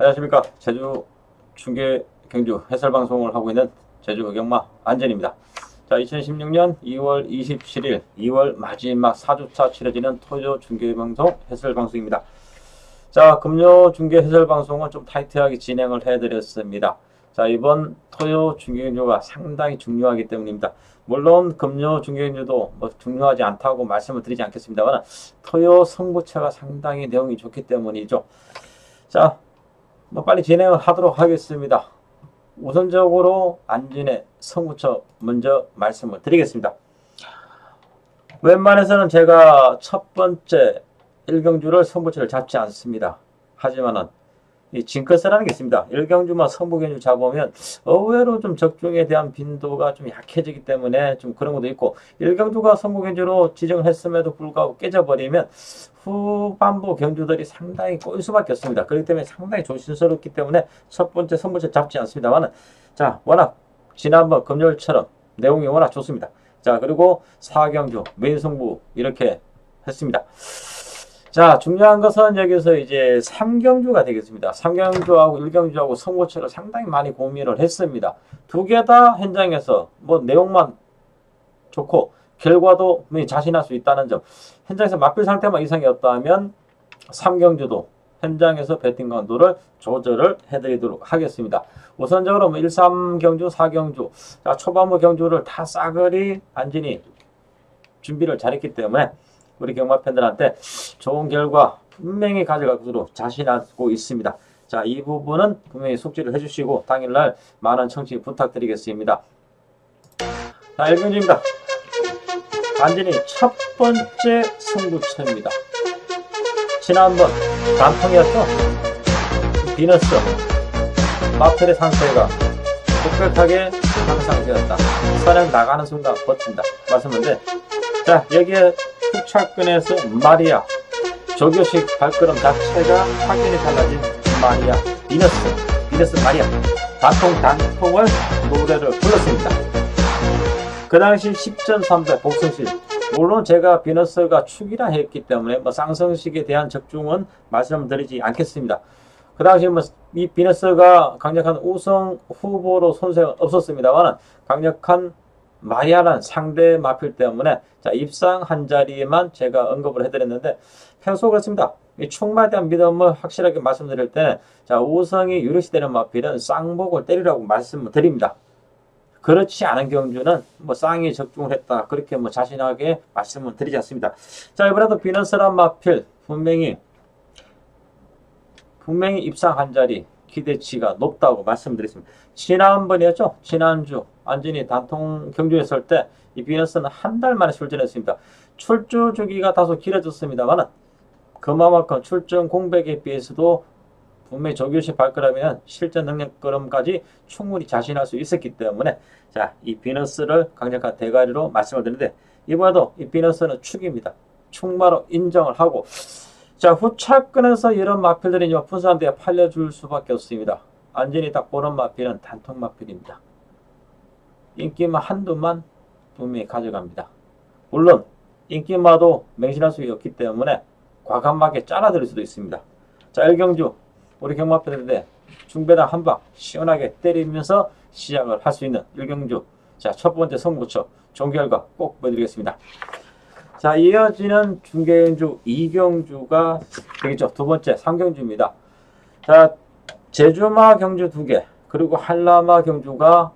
안녕하십니까. 제주 중계 경주 해설방송을 하고 있는 제주 흑역마 안전입니다. 자, 2016년 2월 27일 2월 마지막 4주차 치러지는 토요 중계방송 해설방송입니다. 자, 금요 중계 해설방송은 좀 타이트하게 진행을 해드렸습니다. 자, 이번 토요 중계경주가 상당히 중요하기 때문입니다. 물론 금요 중계경주도 뭐 중요하지 않다고 말씀을 드리지 않겠습니다만 토요 승부처가 상당히 내용이 좋기 때문이죠. 자, 뭐 빨리 진행을 하도록 하겠습니다. 우선적으로 안진의 승부처 먼저 말씀을 드리겠습니다. 웬만해서는 제가 첫 번째 1경주를 승부처를 잡지 않습니다. 하지만은 이 징크스라는 게 있습니다. 1경주만 승부경주 잡으면 의외로 좀 적중에 대한 빈도가 좀 약해지기 때문에 좀 그런 것도 있고, 1경주가 승부경주로 지정을 했음에도 불구하고 깨져버리면 후반부 경주들이 상당히 꼬일 수밖에 없습니다. 그렇기 때문에 상당히 조심스럽기 때문에 첫 번째 승부처 잡지 않습니다만은, 자, 워낙 지난번 금요일처럼 내용이 워낙 좋습니다. 자, 그리고 4경주 메인 승부 이렇게 했습니다. 자, 중요한 것은 여기서 이제 3경주가 되겠습니다. 3경주하고 1경주하고 승부처를 상당히 많이 고민을 했습니다. 두 개 다 현장에서 뭐 내용만 좋고 결과도 자신할 수 있다는 점, 현장에서 맞빌 상태만 이상이 없다면 3경주도 현장에서 배팅 강도를 조절을 해드리도록 하겠습니다. 우선적으로 1, 3경주, 4경주, 자, 초반부 경주를 다 싸그리 안진이 준비를 잘했기 때문에 우리 경마 팬들한테 좋은 결과 분명히 가져갈 것으로 자신하고 있습니다. 자, 이 부분은 분명히 숙지를 해주시고 당일날 많은 청취 부탁드리겠습니다. 자, 1경주입니다. 안진이 첫 번째 승부처입니다. 지난번 단통이었죠? 비너스 마펠의 상태가 빽빽하게 향상되었다. 선행 나가는 순간 버틴다. 말씀인데, 자, 여기에 후차권에서 마리아, 조교식 발걸음 자체가 확연히 달라진 마리아, 비너스 마리아, 단통을 노래를 불렀습니다. 그 당시 10전 3배 복승식, 물론 제가 비너스가 축이라 했기 때문에 뭐 쌍성식에 대한 적중은 말씀드리지 않겠습니다. 그 당시 이 비너스가 강력한 우승 후보로 손색은 없었습니다만 강력한 마리아란 상대 마필 때문에, 자, 입상 한 자리에만 제가 언급을 해드렸는데, 평소 그렇습니다. 이 충마에 대한 믿음을 확실하게 말씀드릴 때는, 자, 우승이 유력시 되는 마필은 쌍복을 때리라고 말씀을 드립니다. 그렇지 않은 경주는 뭐 쌍이 적중을 했다, 그렇게 뭐 자신하게 말씀을 드리지 않습니다. 자, 이번에도 비너스란 마필 분명히 입상 한 자리 기대치가 높다고 말씀드렸습니다. 지난번이었죠? 지난주 안진이 단통 경주했을 때 이 비너스는 한 달 만에 출전했습니다. 출주 주기가 다소 길어졌습니다만 그만큼 출전 공백에 비해서도 분명히 조교식 발걸음에는 실전 능력 걸음까지 충분히 자신할 수 있었기 때문에, 자, 이 비너스를 강력한 대가리로 말씀을 드리는데, 이번에도 이 비너스는 축입니다. 축마로 인정을 하고, 자, 후차권에서 이런 마필들이 분산되어 팔려줄 수밖에 없습니다. 안진이 딱 보는 마필은 단통 마필입니다. 인기마 한두만 분명히 가져갑니다. 물론 인기마도 맹신할 수 없기 때문에 과감하게 잘라드릴 수도 있습니다. 자, 1경주 우리 경마 팬들인데 중배당 한 방 시원하게 때리면서 시작을 할 수 있는 1경주, 자, 첫 번째 승부처 좋은 결과 꼭 보여드리겠습니다. 자, 이어지는 중계경주 2경주가 되겠죠. 두 번째 3경주입니다. 자, 제주마 경주 2개, 그리고 한라마 경주가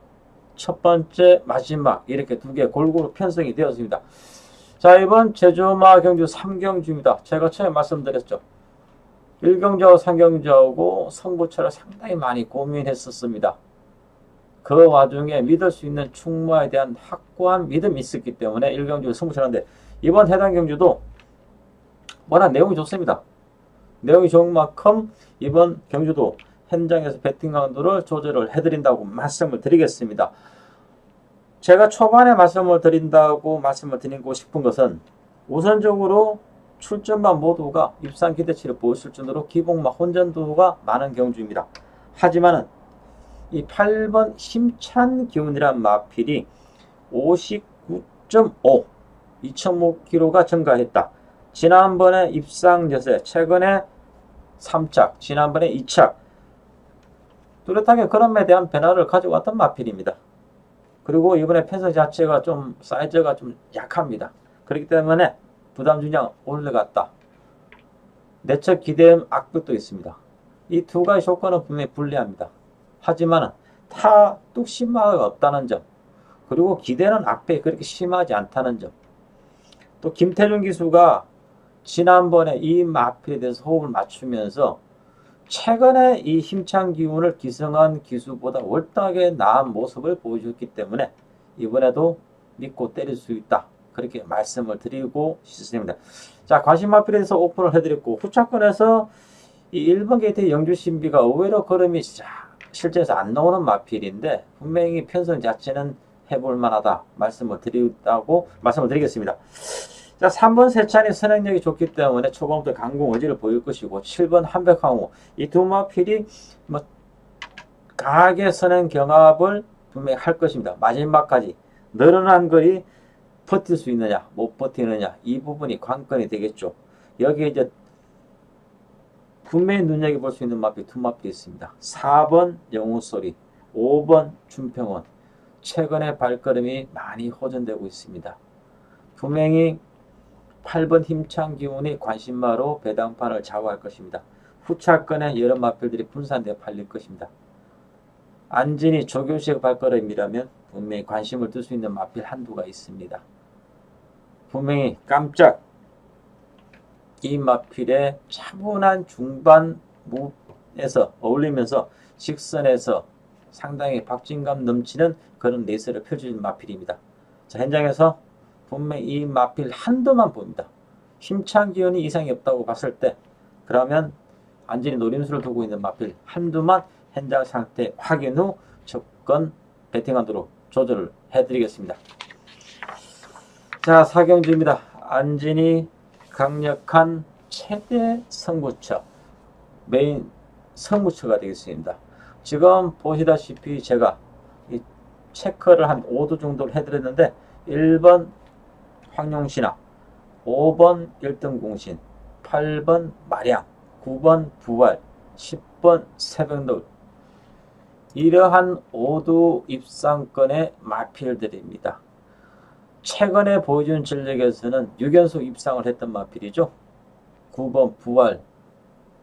첫 번째, 마지막 이렇게 2개 골고루 편성이 되었습니다. 자, 이번 제주마 경주 3경주입니다. 제가 처음에 말씀드렸죠. 1경주하고 3경주하고 승부처를 상당히 많이 고민했었습니다. 그 와중에 믿을 수 있는 충마에 대한 확고한 믿음이 있었기 때문에 1경주 승부처인데, 이번 해당 경주도 워낙 내용이 좋습니다. 내용이 좋은 만큼 이번 경주도 현장에서 배팅 강도를 조절을 해드린다고 말씀을 드리겠습니다. 제가 초반에 말씀을 드리고 싶은 것은 우선적으로 출전만 모두가 입상 기대치를 보였을 정도로 기복마 혼전도가 많은 경주입니다. 하지만은 이 8번 힘찬 기운이란 마필이 59.5 2.5kg가 증가했다. 지난번에 입상 여세, 최근에 3착, 지난번에 2착, 뚜렷하게 그럼에 대한 변화를 가져왔던 마필입니다. 그리고 이번에 편성 자체가 좀 사이즈가 좀 약합니다. 그렇기 때문에 부담 중량 올라갔다. 내적 기대음 악벽도 있습니다. 이 두 가지 조건은 분명히 불리합니다. 하지만 타 뚝심마가 없다는 점, 그리고 기대는 악벽이 그렇게 심하지 않다는 점, 또 김태준 기수가 지난번에 이 마필에 대해서 호흡을 맞추면서 최근에 이 힘찬 기운을 기승한 기수보다 월등하게 나은 모습을 보여줬기 때문에 이번에도 믿고 때릴 수 있다. 그렇게 말씀을 드리고 싶습니다. 자, 관심 마필에 대해서 오픈을 해드렸고, 후차권에서 이 1번 게이트의 영주 신비가 의외로 걸음이 실제에서 안 나오는 마필인데 분명히 편성 자체는 해볼 만하다 말씀을 드리겠습니다. 자, 3번 세찬이 선행력이 좋기 때문에 초반부터 강공 의지를 보일 것이고, 7번 한백항우, 이 두 마필이 강하게 선행 경합을 분명히 할 것입니다. 마지막까지 늘어난 거리 버틸 수 있느냐 못 버티느냐, 이 부분이 관건이 되겠죠. 여기에 이제 분명히 눈여겨볼 수 있는 마필 두 마필이 있습니다. 4번 영웅소리, 5번 준평원. 최근에 발걸음이 많이 호전되고 있습니다. 분명히 8번 힘찬 기운이 관심마로 배당판을 좌우할 것입니다. 후차권에 여러 마필들이 분산되어 팔릴 것입니다. 안진이 조교식 발걸음이라면 분명히 관심을 둘 수 있는 마필 한두가 있습니다. 분명히 깜짝 이 마필의 차분한 중반 무에서 어울리면서 직선에서 상당히 박진감 넘치는 그런 레이스를 펼쳐준 마필입니다. 자, 현장에서 분명히 이 마필 한두만 봅니다. 힘찬 기운이 이상이 없다고 봤을 때 그러면 안진이 노림수를 두고 있는 마필 한두만 현장 상태 확인 후 접근 배팅하도록 조절을 해드리겠습니다. 자, 사경주입니다. 안진이 강력한 최대 승부처, 메인 승부처가 되겠습니다. 지금 보시다시피 제가 이 체크를 한 5도 정도를 해드렸는데 1번 황룡신화, 5번 1등 공신, 8번 마량, 9번 부활, 10번 새벽노을, 이러한 5도 입상권의 마필들입니다. 최근에 보여준 전력에서는 6연속 입상을 했던 마필이죠. 9번 부활,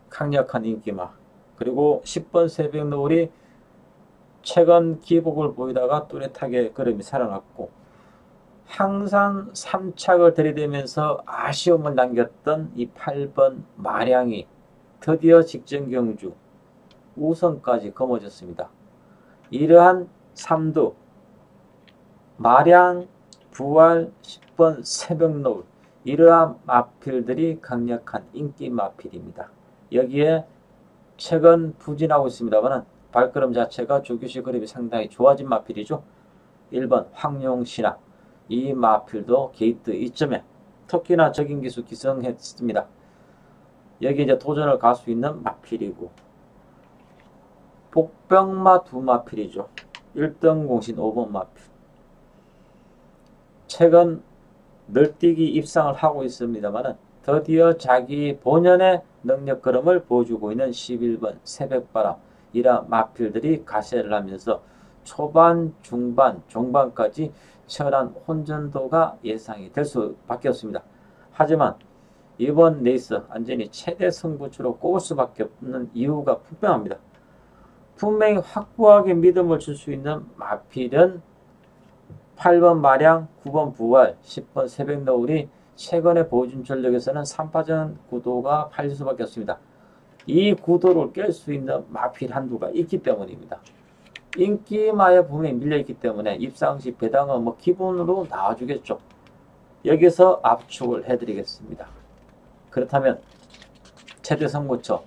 강력한 인기마, 그리고 10번 새벽노을이 최근 기복을 보이다가 뚜렷하게 걸음이 살아났고, 항상 3착을 들이대면서 아쉬움을 남겼던 이 8번 마량이 드디어 직전 경주 우선까지 거머졌습니다. 이러한 3도 마량, 부활, 10번 새벽노을, 이러한 마필들이 강력한 인기 마필입니다. 여기에 최근 부진하고 있습니다만 발걸음 자체가 조교식 그립이 상당히 좋아진 마필이죠. 1번 황룡신화, 이 마필도 게이트 이점에 특히나 적인 기수 기승했습니다. 여기 이제 도전을 갈 수 있는 마필이고, 복병마 두 마필이죠. 1등 공신 5번 마필. 최근 널뛰기 입상을 하고 있습니다만 드디어 자기 본연의 능력 걸음을 보여주고 있는 11번 새벽바람, 이러한 마필들이 가세를 하면서 초반, 중반, 종반까지 치열한 혼전도가 예상이 될 수밖에 없습니다. 하지만 이번 레이스 안전히 최대 승부처로 꼽을 수밖에 없는 이유가 분명합니다. 분명히 확고하게 믿음을 줄 수 있는 마필은 8번 마량, 9번 부활, 10번 새벽노을이 최근에 보여준 전력에서는 3파전 구도가 팔릴 수밖에 없습니다. 이 구도를 깰 수 있는 마필 한두가 있기 때문입니다. 인기마에 분명히 밀려있기 때문에 입상시 배당은 기본으로 나와주겠죠. 여기서 압축을 해드리겠습니다. 그렇다면 최대 승부처,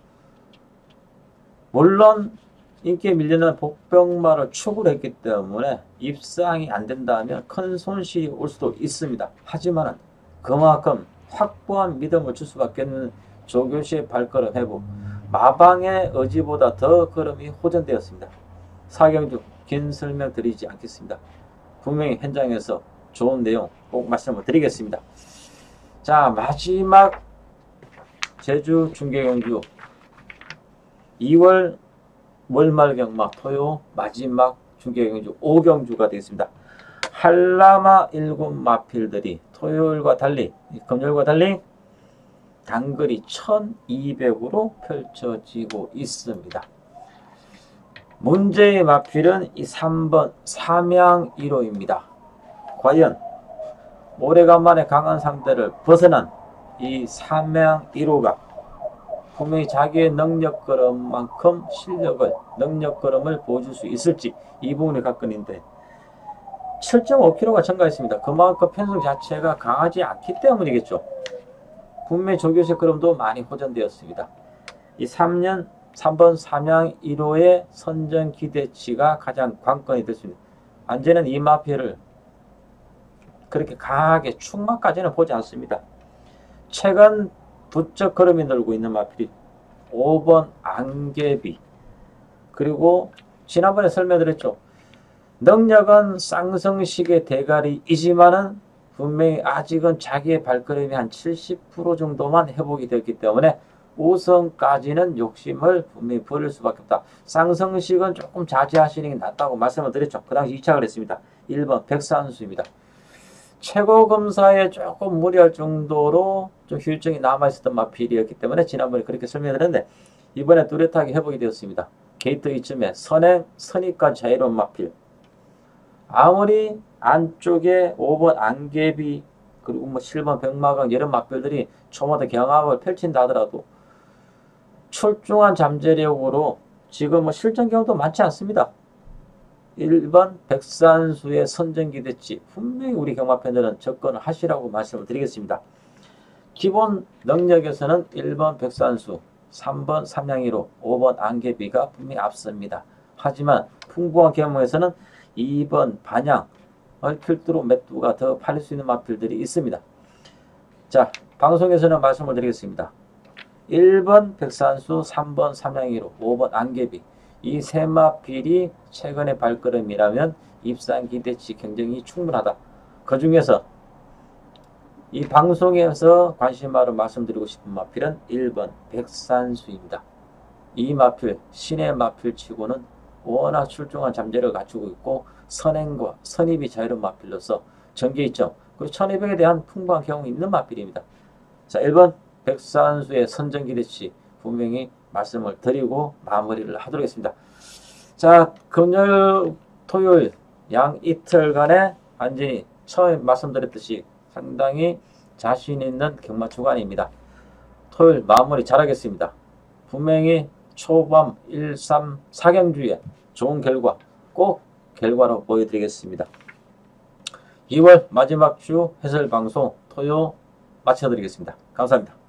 물론 인기에 밀리는 복병마를 추구를 했기 때문에 입상이 안 된다면 큰 손실이 올 수도 있습니다. 하지만 그만큼 확고한 믿음을 줄 수밖에 없는 조교시의 발걸음 회복, 마방의 의지보다 더 걸음이 호전되었습니다. 사경주 긴 설명 드리지 않겠습니다. 분명히 현장에서 좋은 내용 꼭 말씀을 드리겠습니다. 자, 마지막 제주 중계경주 2월 월말 경마 토요 마지막 중계경주 5경주가 되겠습니다. 한라마 7마필들이 토요일과 달리 금요일과 달리 단거리 1200으로 펼쳐지고 있습니다. 문제의 마필은 이 3번 삼양 1호입니다. 과연 오래간만에 강한 상대를 벗어난 이 삼양 1호가 분명히 자기의 능력걸음만큼 능력걸음을 보여줄 수 있을지 이 부분이 관건인데 7.5kg가 증가했습니다. 그만큼 편성 자체가 강하지 않기 때문이겠죠. 분명히 조교식 걸음도 많이 호전되었습니다. 이 3번 삼양 1호의 선전 기대치가 가장 관건이 됐습니다. 안제는 이 마필을 그렇게 강하게 충마까지는 보지 않습니다. 최근 부쩍 걸음이 늘고 있는 마필이 5번 안개비, 그리고 지난번에 설명드렸죠. 능력은 쌍성식의 대가리이지만은 분명히 아직은 자기의 발걸음이 한 70% 정도만 회복이 되었기 때문에 우선까지는 욕심을 분명히 버릴 수밖에 없다. 쌍성식은 조금 자제하시는 게 낫다고 말씀을 드렸죠. 그 당시 2착을 했습니다. 1번 백산수입니다. 최고 검사에 조금 무리할 정도로 좀 휴유증이 남아있었던 마필이었기 때문에 지난번에 그렇게 설명드렸는데 이번에 뚜렷하게 회복이 되었습니다. 게이트 이쯤에 선행, 선입까지 자유로운 마필. 아무리 안쪽에 5번 안개비 그리고 뭐 7번 백마강 이런 마필들이 초마다 경합을 펼친다 하더라도 출중한 잠재력으로 지금 뭐 실전 경우도 많지 않습니다. 1번 백산수의 선전기대치 분명히 우리 경마팬들은 접근을 하시라고 말씀을 드리겠습니다. 기본 능력에서는 1번 백산수, 3번 삼양이로, 5번 안개비가 분명히 앞섭니다. 하지만 풍부한 경험에서는 2번 반양을 필두로 맷두가 더 팔릴 수 있는 마필들이 있습니다. 자, 방송에서는 말씀을 드리겠습니다. 1번 백산수, 3번 삼양이로, 5번 안개비 이 세 마필이 최근의 발걸음이라면 입상 기대치 경쟁이 충분하다. 그 중에서 이 방송에서 관심바로 말씀드리고 싶은 마필은 1번 백산수입니다. 이 마필, 신의 마필치고는 워낙 출중한 잠재력을 갖추고 있고 선행과 선입이 자유로운 마필로서 전개이점 그리고 1200에 대한 풍부한 경험이 있는 마필입니다. 자, 1번 백산수의 선전기대치 분명히 말씀을 드리고 마무리를 하도록 하겠습니다. 자, 금요일, 토요일 양 이틀간의 완전히 처음 말씀드렸듯이 상당히 자신 있는 경마 주간입니다. 토요일 마무리 잘하겠습니다. 분명히 초밤 1, 3, 4경주에 좋은 결과 꼭 결과로 보여드리겠습니다. 2월 마지막 주 해설방송 토요 마쳐드리겠습니다. 감사합니다.